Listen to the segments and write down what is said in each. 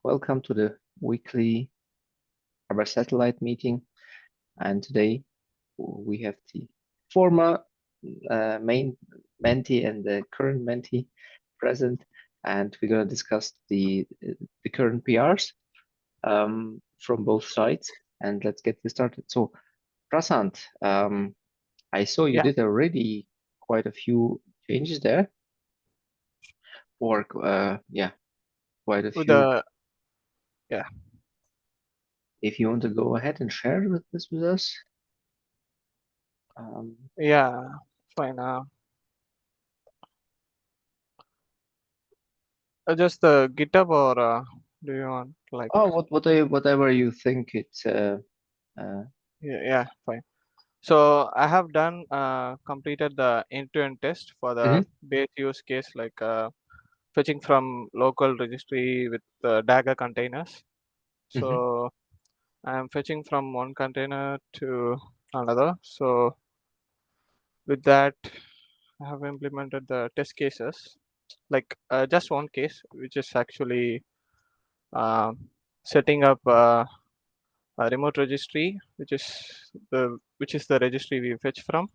welcome to the weekly Harbor Satellite meeting. And today we have the former main mentee and the current mentee present, and we're going to discuss the current PRs from both sides. And let's get this started. So, Prasant, I saw you did already quite a few changes there, or quite a few. If you want to go ahead and share this with us. Fine. Just the GitHub, or do you want like? Oh, whatever you think it's. Fine. So I have done completed the end-to-end test for the base use case, like fetching from local registry with Dagger containers. So I'm fetching from one container to another. So with that, I have implemented the test cases, like just one case, which is actually setting up a remote registry, which is the registry we fetch from,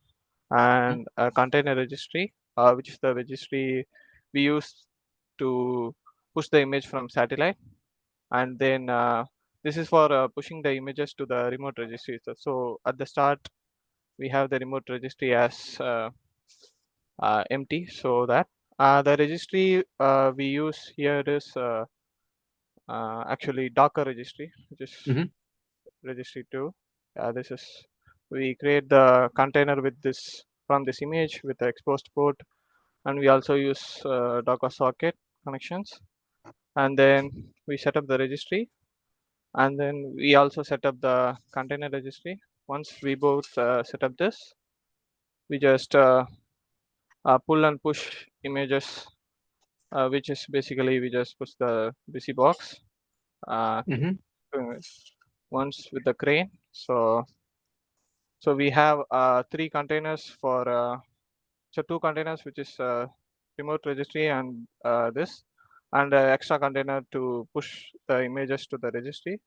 and a container registry, which is the registry we use to push the image from satellite, and then this is for pushing the images to the remote registry. So at the start, we have the remote registry as empty, so that the registry we use here is actually Docker registry, which is registry 2. This is, we create the container with this from this image with the exposed port, and we also use Docker socket connections, and then we set up the registry, and then we also set up the container registry. Once we both set up this, we just pull and push images, which is basically we just push the busy box once with the crane. So we have 3 containers for so 2 containers, which is remote registry and this, and an extra container to push the images to the registry.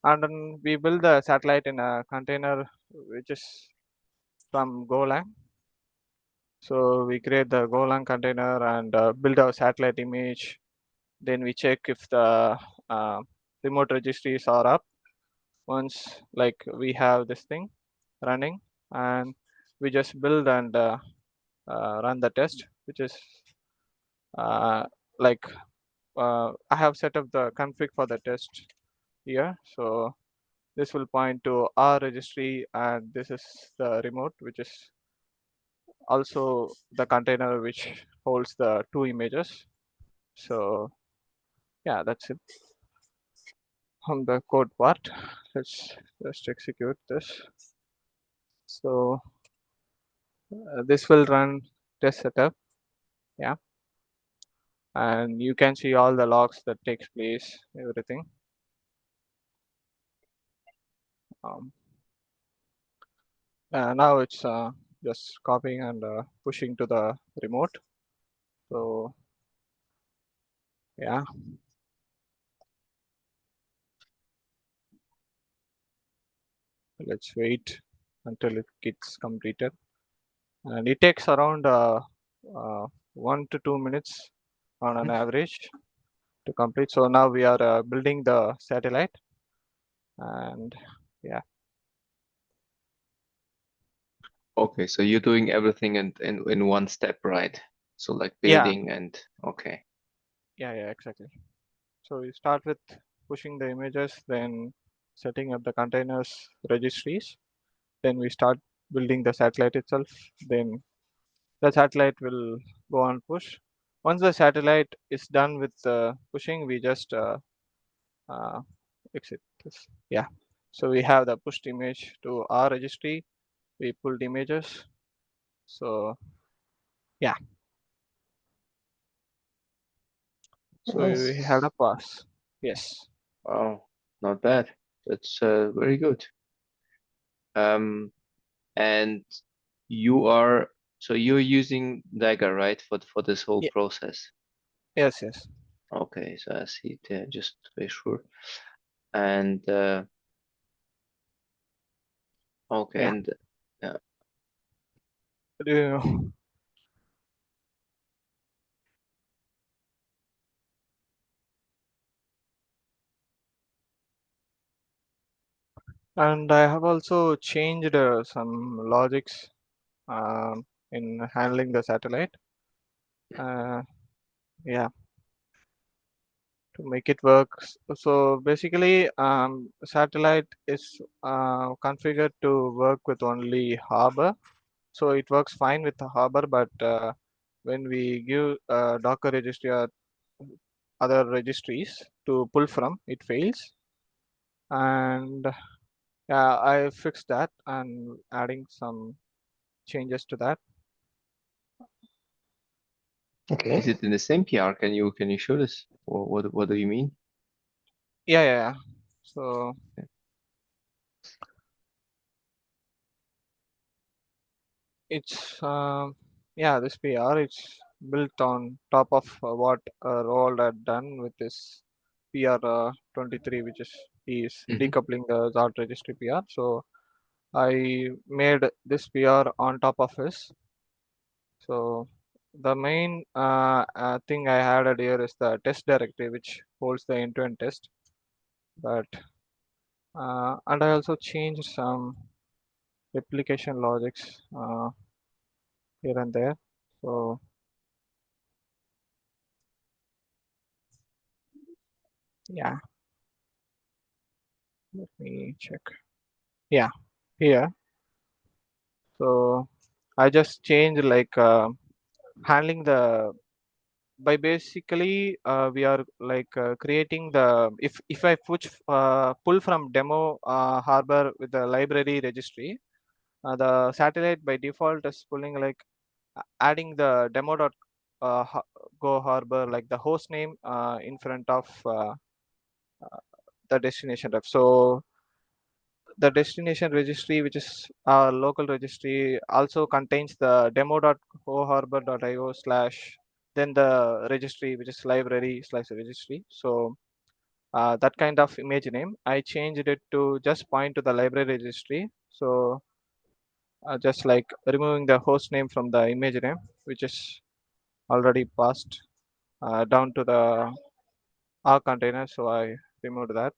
And then we build the satellite in a container which is from Golang. So we create the Golang container and build our satellite image. Then we check if the remote registries are up. Once like we have this thing running, and we just build and run the test, which is like I have set up the config for the test here. So this will point to our registry, and this is the remote, which is also the container which holds the 2 images. So yeah, that's it on the code part. Let's just execute this. So this will run test setup. Yeah, and you can see all the logs that takes place, everything. Now it's just copying and pushing to the remote. So yeah, let's wait until it gets completed, and it takes around 1 to 2 minutes on an average to complete. So now we are building the satellite, and yeah. Okay, so you're doing everything in one step, right? So like building and okay. Yeah, exactly. So we start with pushing the images, then setting up the containers registries, then we start building the satellite itself, then the satellite will go on push. Once the satellite is done with pushing, we just uh, exit this. Yeah. So we have the pushed image to our registry. We pulled images. So yeah. So we had a pass. Yes. Wow, not bad. That's very good. And you're using Dagger, right, for this whole process? Yes. Okay, so I see it there, just to be sure. And okay, Yeah. and Uh, And I have also changed some logics in handling the satellite. Uh, yeah, to make it work. So basically, satellite is configured to work with only Harbor. So it works fine with the Harbor, but when we give Docker registry or other registries to pull from, it fails. And yeah, I fixed that and adding some changes to that. Okay. is it in the same PR? Can you show this? Or what do you mean? Yeah. So it's yeah, this PR it's built on top of what Roald had done with this PR 23, which is Mhm. decoupling the Zart registry PR. So I made this PR on top of this. So the main thing I added here is the test directory, which holds the end-to-end test. But and I also changed some replication logics here and there. So yeah, let me check. Yeah, here. So I just changed like handling the by basically we are like creating the if I pull from demo harbor with the library registry, the satellite by default is pulling like adding the demo dot go harbor like the host name in front of the destination ref. So the destination registry, which is our local registry, also contains the demo.coharbor.io slash then the registry, which is library slash registry. So that kind of image name, I changed it to just point to the library registry. So just like removing the host name from the image name, which is already passed down to the R container. So I removed that.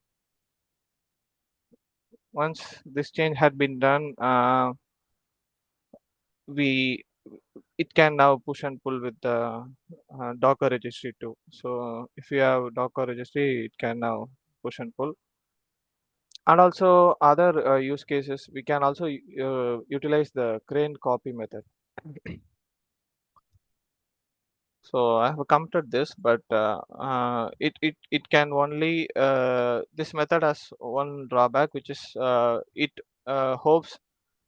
Once this change had been done, we it can now push and pull with the Docker registry too. So if you have Docker registry, it can now push and pull. And also other use cases, we can also utilize the crane copy method. So I have committed this, but it can only this method has one drawback, which is it hopes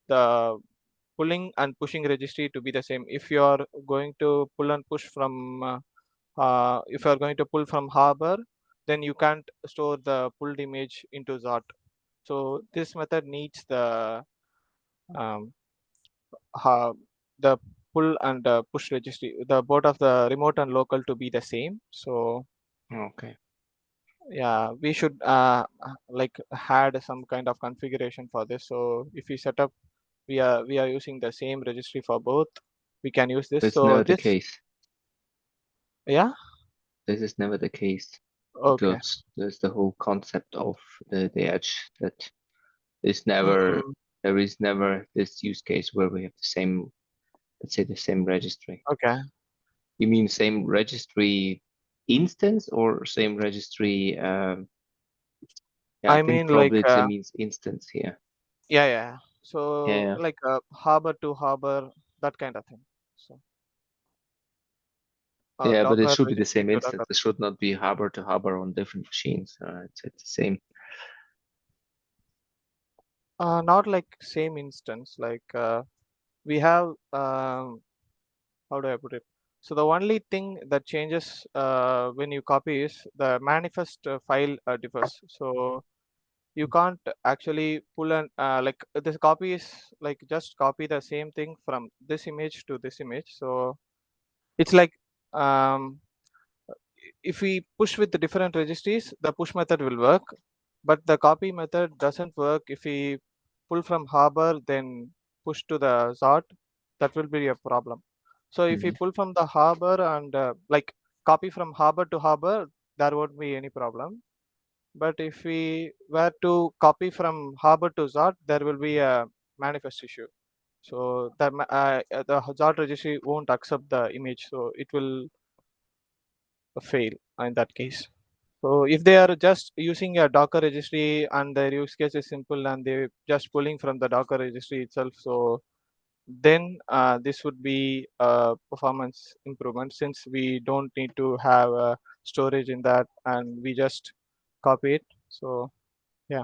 the pulling and pushing registry to be the same. If you are going to pull and push from if you are going to pull from Harbor, then you can't store the pulled image into Zart. So this method needs um, ha, the pull and push registry, the both of the remote and local to be the same. So Okay. yeah, we should like had some kind of configuration for this. So if we set up, we are using the same registry for both. We can use this. That's So never the this, case. yeah, This is never the case okay. because there's the whole concept of the edge that is never Mm, there is never this use case where we have the same, let's say the same registry. okay. You mean same registry instance or same registry? Yeah, I I think mean, like, probably it means instance here. yeah. So Yeah, like harbor to harbor, that kind of thing. So yeah, but it Docker should be the registry same to instance. Docker. It should not be harbor to harbor on different machines. It's the same. Not like same instance. Like we have how do I put it? So the only thing that changes when you copy is the manifest file differs. So you can't actually pull and like this copy is like just copy the same thing from this image to this image. So it's like um, if we push with the different registries, the push method will work, but the copy method doesn't work if we pull from Harbor, then push to the Zart. That will be a problem. So if we pull from the Harbor and like copy from Harbor to Harbor, there won't be any problem. But if we were to copy from Harbor to Zart, there will be a manifest issue. So the Zart registry won't accept the image, so it will fail in that case. So if they are just using a Docker registry and their use case is simple and they're just pulling from the Docker registry itself, so then this would be a performance improvement, since we don't need to have storage in that and we just copy it. So yeah.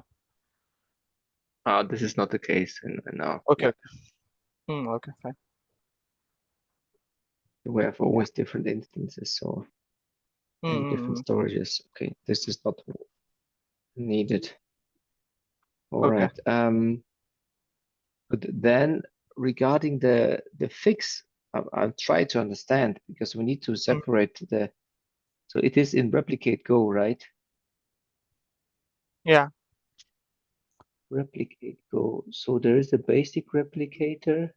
This is not the case now. Okay. Yeah. Okay, fine. We have always different instances, so and different storages. Okay, this is not needed. All Okay. right. But then regarding the fix, I'll try to understand, because we need to separate the. So it is in replicate Go, right? Yeah. Replicate Go. So there is a basic replicator.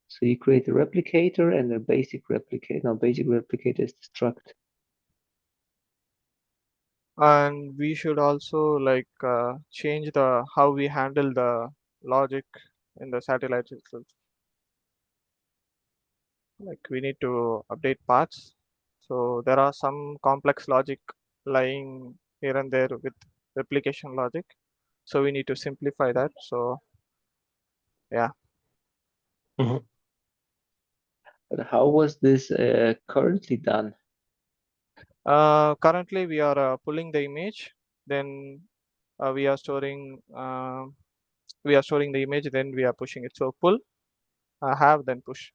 So you create a replicator and a basic replicator. Now, basic replicator is the struct. And we should also like change the how we handle the logic in the satellite itself. Like we need to update paths. So there are some complex logic lying here and there with replication logic. So we need to simplify that. So yeah. But how was this currently done? Currently we are pulling the image, then we are storing the image, then we are pushing it. So pull, have, then push.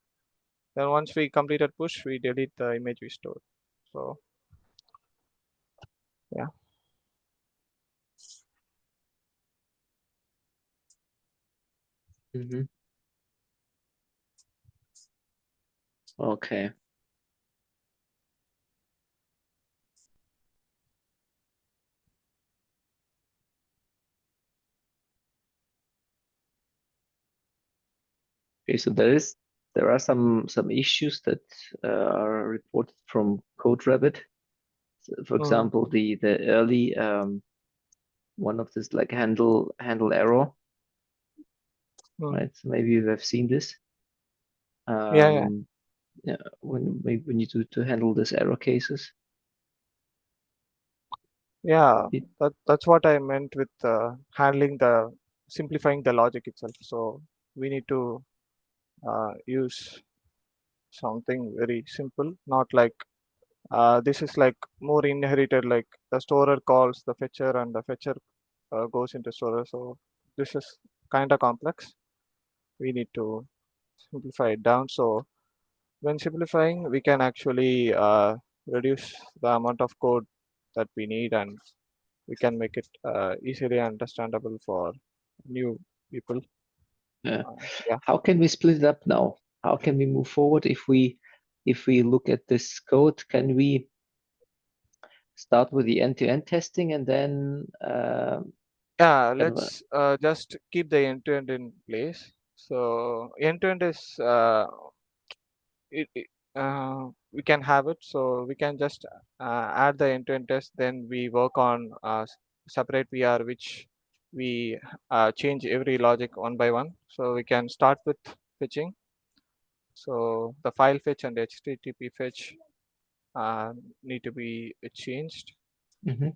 Then once we completed push, we delete the image we stored. So yeah. Okay. Okay, so there are some issues that are reported from CodeRabbit. So for example, the early one of this like handle error, right? So maybe you have seen this. Yeah. Yeah, when we need to handle this error cases. Yeah, that's what I meant with handling simplifying the logic itself. So we need to use something very simple, not like this is like more inherited, like the storer calls the fetcher and the fetcher goes into storer. So this is kind of complex. We need to simplify it down. So when simplifying, we can actually reduce the amount of code that we need, and we can make it easily understandable for new people. Yeah. Yeah. How can we split it up now? How can we move forward if we look at this code? Can we start with the end-to-end testing and then Yeah, let's just keep the end-to-end in place. So end-to-end is we can have it. So we can just add the end-to-end test. Then we work on separate VR, which we change every logic one by one. So we can start with fetching. So the file fetch and HTTP fetch need to be changed.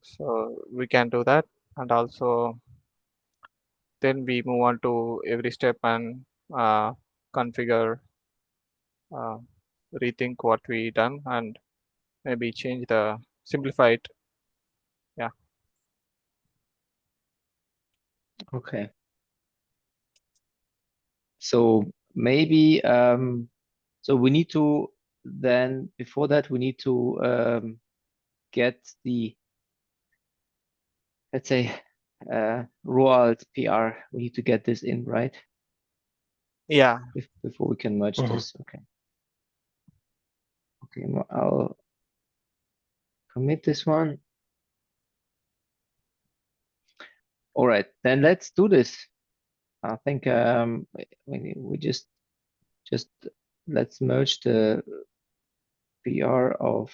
So we can do that, and also then we move on to every step and configure, rethink what we done, and maybe simplify it. Yeah. Okay. So maybe so we need to then before that we need to get the, let's say, Roald PR. We need to get this in, right? Yeah. Before we can merge this. Okay. Okay. I'll commit this one. All right, then let's do this. I think we just let's merge the PR of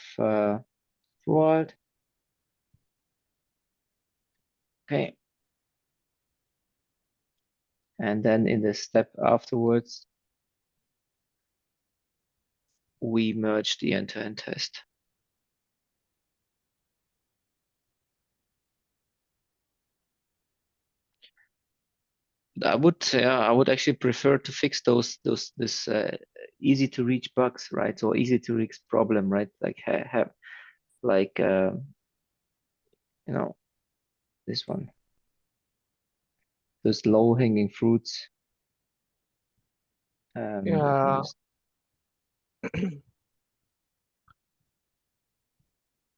Fuad. Okay. And then in the step afterwards, we merge the end-to-end test. I would actually prefer to fix this easy to reach bugs, right? Or easy to reach problem, right? Like have like you know, this one, those low hanging fruits. Let me Yeah. just-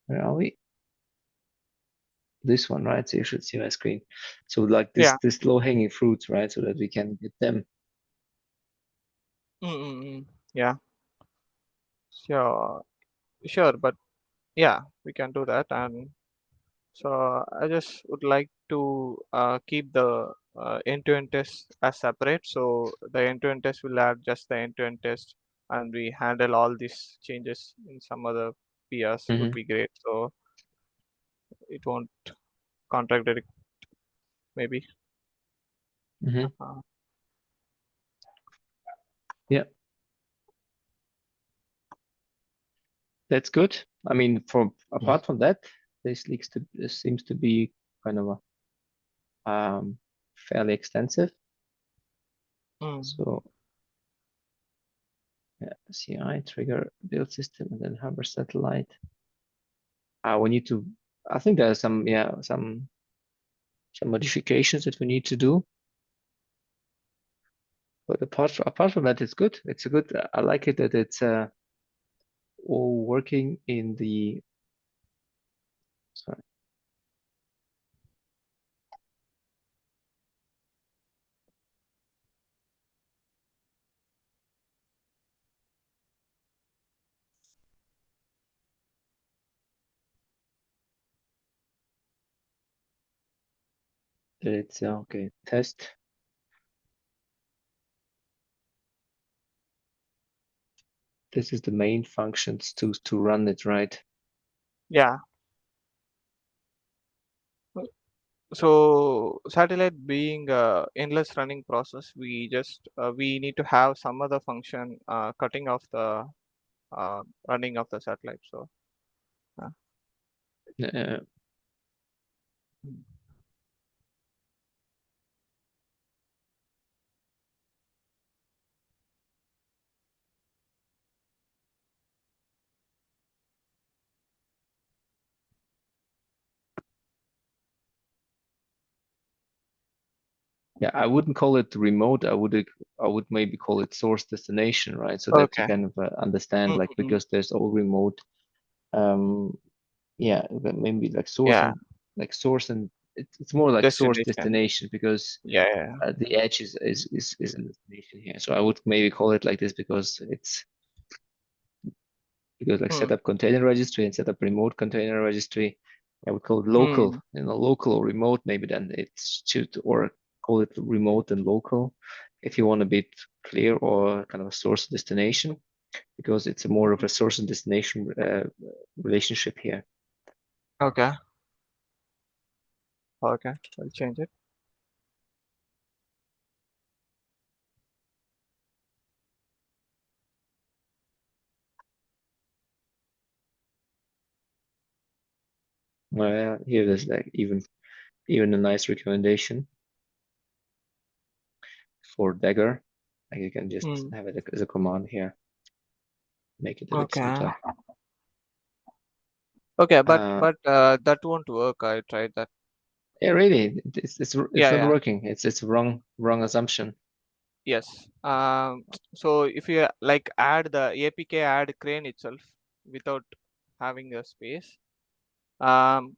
where are we? This one, right? So you should see my screen. So like Yeah. this low hanging fruits, right? So that we can get them. Yeah. Sure, but yeah, we can do that. And so I just would like to keep the end-to-end test as separate. So the end-to-end test will add just the end-to-end test, and we handle all these changes in some other PRs would be great. So it won't contradict maybe. Uh, Yeah, that's good. I mean, apart from that, this seems to be kind of a fairly extensive. So yeah, CI trigger build system and then Harbor satellite. We need to. I think there are some modifications that we need to do. But apart from that, it's good. It's a good. I like it that it's all working in the. Sorry. It's okay. Test. This is the main functions to run it, right? yeah. So satellite being a endless running process, we need to have some other function cutting off the running of the satellite. So Uh, yeah, I wouldn't call it remote. I would maybe call it source destination, right? So that you okay. kind of understand, like, because there's all remote. Yeah, but maybe like Yeah, source and it's more like source destination. destination because Yeah. the edge is a destination here. So I would maybe call it like this because like Hmm. setup container registry and setup remote container registry. I would call it Hmm. local, local or remote. Maybe then it should, or call it remote and local if you want a bit clear, or kind of a source destination because it's more of a source and destination relationship here. Okay. Okay. I'll change it. Here there's like even a nice recommendation for Dagger. Like you can just Hmm. have it as a command here, make it a bit Okay. simpler. Okay, but Uh, that won't work. I tried that. yeah, really, it's Yeah, not yeah. working. It's wrong assumption. Yes. So if you like add the APK add crane itself without having a space, um,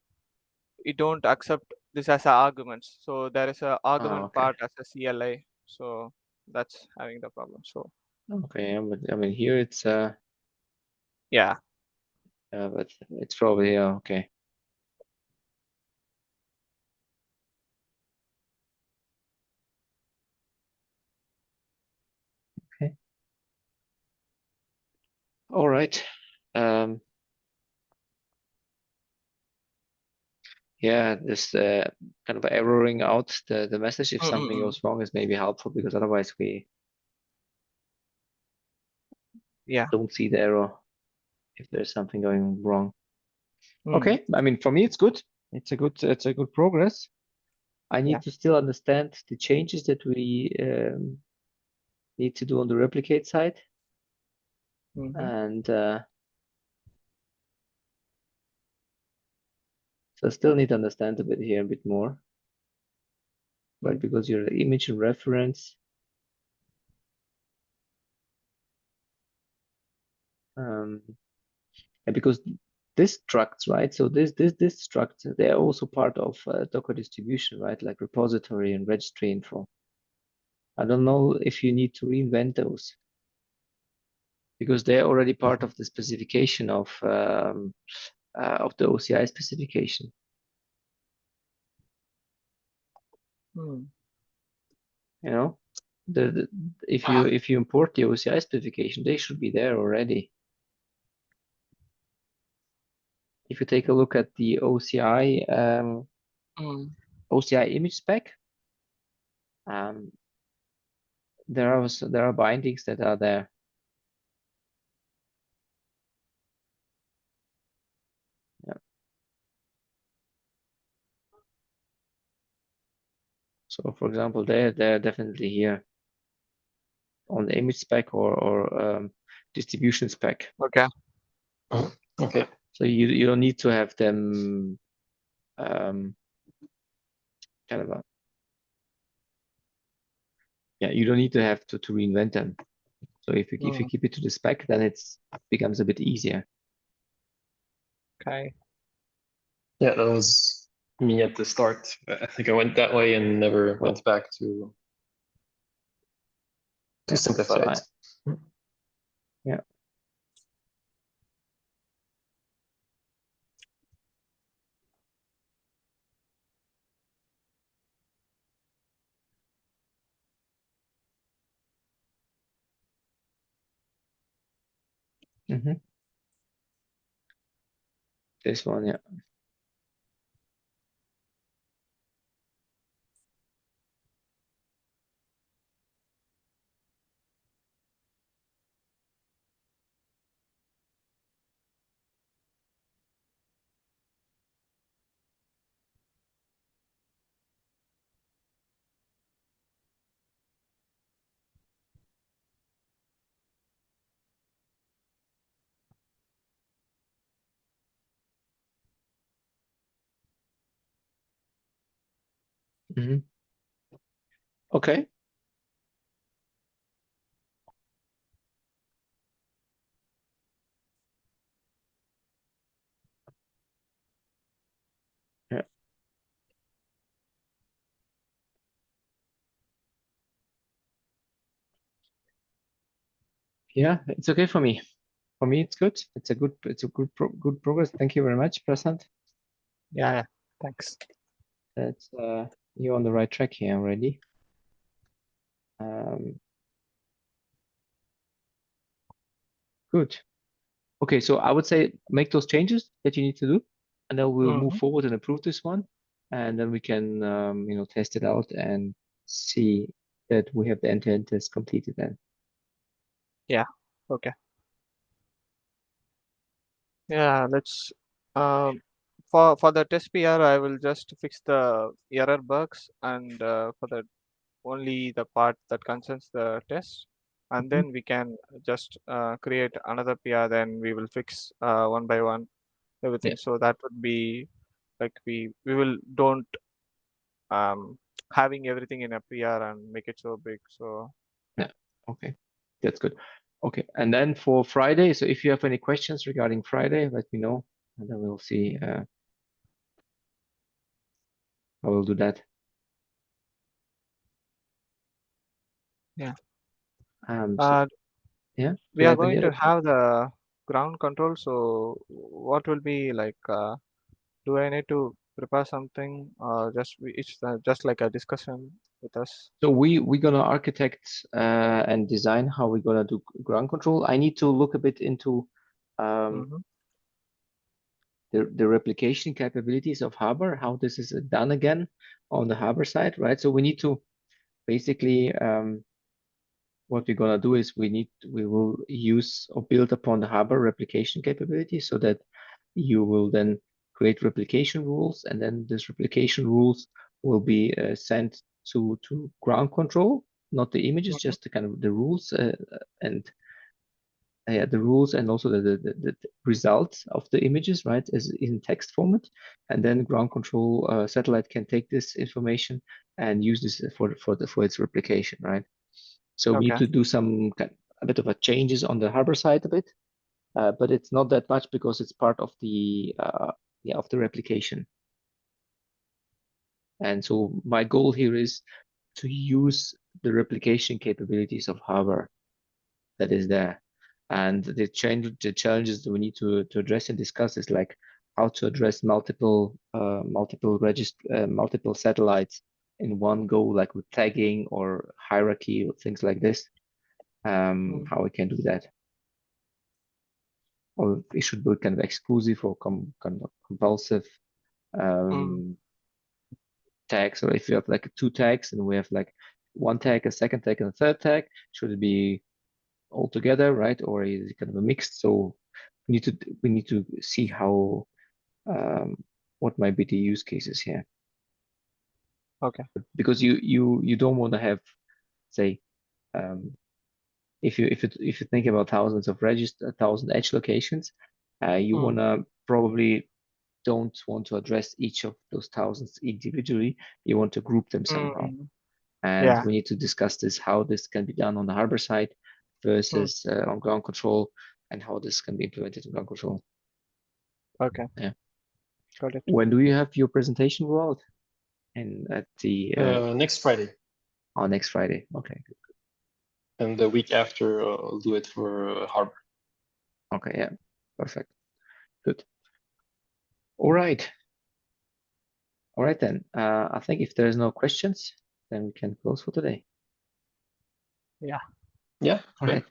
it don't accept this as a arguments. So there is a Oh, argument okay. part as a CLI. So that's having the problem. So Okay, but I mean here it's yeah. but it's probably okay. Okay. All right. Yeah, this kind of erroring out the message if something goes wrong is maybe helpful, because otherwise we Yeah. don't see the error if there's something going wrong. Mm. Okay, I mean, for me it's good. It's a good progress. I need Yeah. to still understand the changes that we need to do on the replicate side, Mhm. and so I still need to understand a bit here, a bit more, right? Mm. Because your image and reference, and because this structs, right? So this struct, they are also part of Docker distribution, right? Like repository and registry info. I don't know if you need to reinvent those, because they're already part of the specification of the OCI specification. Mm. You know, if you import the OCI specification, they should be there already. If you take a look at the OCI OCI image spec, there are bindings that are there. Yeah. So for example, they're definitely here on the image spec or distribution spec. Okay. Okay. So you don't need to have them kind of you don't need to have to reinvent them. So if you keep it to the spec, then it's becomes a bit easier. Okay. Yeah, that was me at the start. I think I went that way and never went back to simplify So it. Yeah. Mm-hmm. This one, yeah. Mm-hmm. Okay. Yeah. Yeah, it's okay for me. For me, it's good. It's a good good progress. Thank you very much, Prasant. Yeah. Thanks. That's you're on the right track here already. Good. Okay, so I would say make those changes that you need to do, and then we'll move forward and approve this one, and then we can test it out and see that we have the end-to-end test completed then. Yeah. Okay. Yeah. Let's for the test PR, I will just fix the error bugs, and for the only the part that concerns the test, and then we can just create another PR. Then we will fix one by one everything. Yeah. So that would be like we will don't having everything in a PR and make it so big. So Yeah. Okay. That's good. Okay. And then for Friday, so if you have any questions regarding Friday, let me know, and then we'll see how we'll do that. yeah. Yeah. We Go are ahead, going to Daniela. have the ground control. So what will be like? Do I need to prepare something, or it's just like a discussion with us? So we're gonna architect and design how we're gonna do ground control. I need to look a bit into Mhm. the replication capabilities of Harbor, how this is done again on the Harbor side, right? So we need to basically what we're gonna do is we will use or build upon the Harbor replication capability so that you will then create replication rules, and then this replication rules will be sent to ground control, not the images, Mhm. just the kind of the rules and the rules and also the results of the images, right, is in text format, and then ground control satellite can take this information and use this for its replication, right? So we need Okay. to do a bit of a changes on the Harbor side a bit, but it's not that much because it's part of the replication. And so my goal here is to use the replication capabilities of Harbor that is there. And the challenges that we need to address and discuss is like how to address multiple satellites in one go, like with tagging or hierarchy or things like this. How we can do that, or it should be kind of exclusive or kind of compulsive tags. Or if you have like two tags and we have like one tag, a second tag, and a third tag, should it be all together, right? Or is it kind of a mixed? So we need to see how what might be the use cases here. Okay. Because you don't want to have, say, if you think about thousands of thousand edge locations, you wanna probably don't want to address each of those thousands individually. You want to group them somehow. And Yeah. we need to discuss this, how this can be done on the Harbor side versus on ground control, and how this can be implemented in ground control. Okay. Yeah. Got it. When do you have your presentation, World? And at the Next Friday, next Friday. Okay. and the week after I'll do it for Harbor. Okay. Yeah. Perfect. Good. All right. All right then. I think if there's no questions, then we can close for today. Yeah. All Sure. right.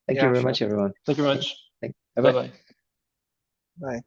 Thank Yeah, you very sure. much, everyone. Thank you very much. Bye-bye. Bye bye. Bye.